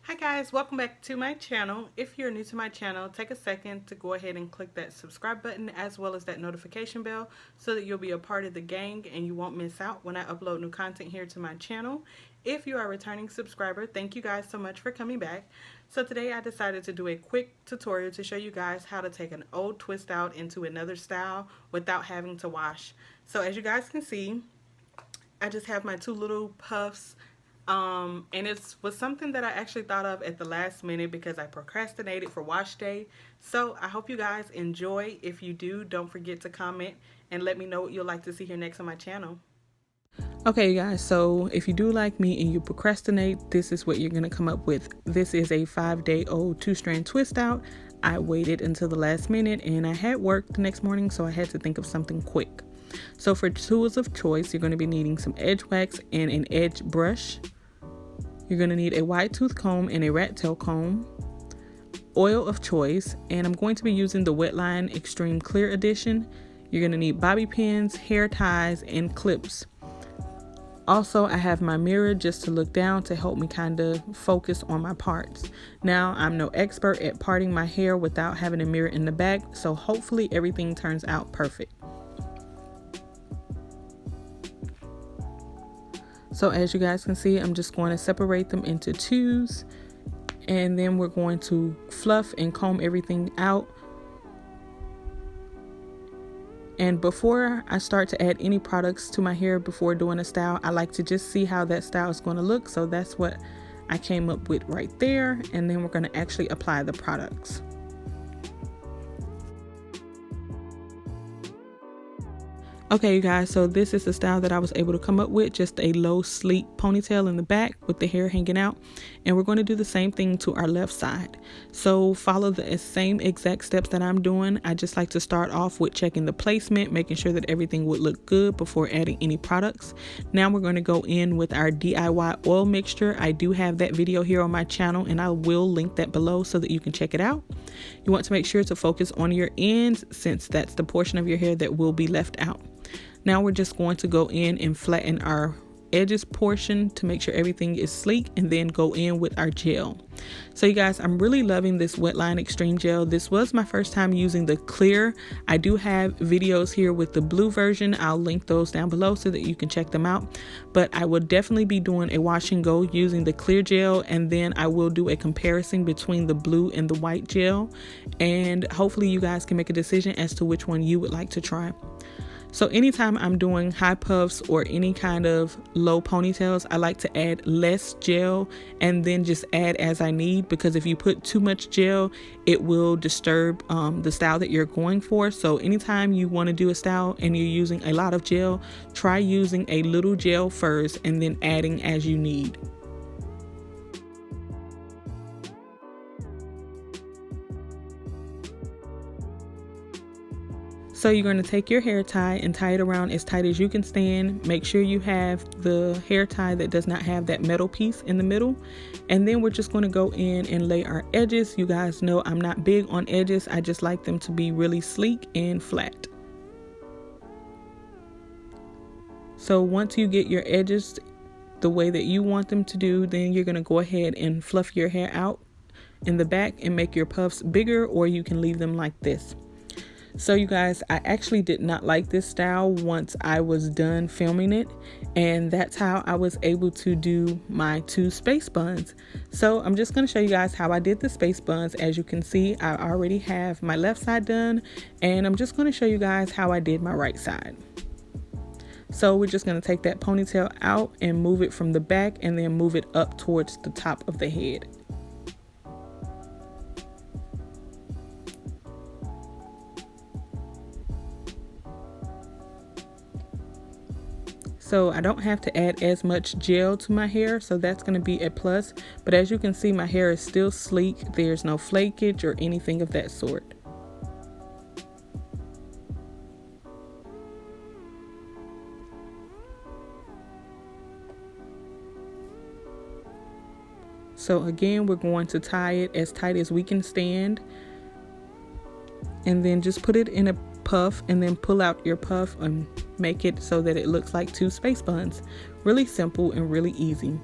Hi guys, welcome back to my channel. If you're new to my channel, take a second to go ahead and click that subscribe button as well as that notification bell so that you'll be a part of the gang and you won't miss out when I upload new content here to my channel. If you are a returning subscriber, thank you guys so much for coming back. So today I decided to do a quick tutorial to show you guys how to take an old twist out into another style without having to wash. So as you guys can see, I just have my two little puffs, and it was something that I actually thought of at the last minute because I procrastinated for wash day. So I hope you guys enjoy. If you do, don't forget to comment and let me know what you'll like to see here next on my channel. Okay guys, so if you do like me and you procrastinate, this is what you're going to come up with. This is a 5-day-old 2-strand twist out. I waited until the last minute and I had work the next morning, so I had to think of something quick. So for tools of choice, you're going to be needing some edge wax and an edge brush. You're going to need a wide tooth comb and a rat tail comb, oil of choice, and I'm going to be using the WetLine Extreme Clear Edition. You're going to need bobby pins, hair ties, and clips. Also, I have my mirror just to look down to help me kind of focus on my parts. Now, I'm no expert at parting my hair without having a mirror in the back, so hopefully everything turns out perfect. So as you guys can see, I'm just going to separate them into twos, and then we're going to fluff and comb everything out. And before I start to add any products to my hair before doing a style, I like to just see how that style is going to look. So that's what I came up with right there. And then we're going to actually apply the products. Okay, you guys, so this is the style that I was able to come up with, just a low, sleek ponytail in the back with the hair hanging out. And we're going to do the same thing to our left side. So follow the same exact steps that I'm doing. I just like to start off with checking the placement, making sure that everything would look good before adding any products. Now we're going to go in with our DIY oil mixture. I do have that video here on my channel, and I will link that below so that you can check it out. You want to make sure to focus on your ends, since that's the portion of your hair that will be left out. Now we're just going to go in and flatten our edges portion to make sure everything is sleek, and then go in with our gel. So you guys, I'm really loving this WetLine Extreme Gel. This was my first time using the clear. I do have videos here with the blue version. I'll link those down below so that you can check them out. But I will definitely be doing a wash and go using the clear gel, and then I will do a comparison between the blue and the white gel. And hopefully you guys can make a decision as to which one you would like to try. So anytime I'm doing high puffs or any kind of low ponytails, I like to add less gel and then just add as I need, because if you put too much gel, it will disturb the style that you're going for. So anytime you want to do a style and you're using a lot of gel, try using a little gel first and then adding as you need. So you're going to take your hair tie and tie it around as tight as you can stand. Make sure you have the hair tie that does not have that metal piece in the middle. And then we're just going to go in and lay our edges. You guys know I'm not big on edges. I just like them to be really sleek and flat. So once you get your edges the way that you want them to do, then you're going to go ahead and fluff your hair out in the back and make your puffs bigger, or you can leave them like this. So you guys, I actually did not like this style once I was done filming it, and that's how I was able to do my 2 space buns. So I'm just going to show you guys how I did the space buns. As you can see, I already have my left side done, and I'm just going to show you guys how I did my right side. So we're just going to take that ponytail out and move it from the back, and then move it up towards the top of the head. So I don't have to add as much gel to my hair, so that's going to be a plus. But as you can see, my hair is still sleek. There's no flakage or anything of that sort. So again, we're going to tie it as tight as we can stand, and then just put it in a puff, and then pull out your puff and make it so that it looks like 2 space buns. Really simple and really easy.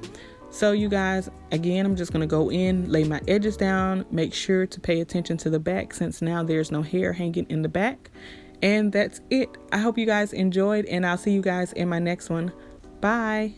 So you guys, again, I'm just going to go in, lay my edges down, make sure to pay attention to the back since now there's no hair hanging in the back. And that's it. I hope you guys enjoyed, and I'll see you guys in my next one. Bye.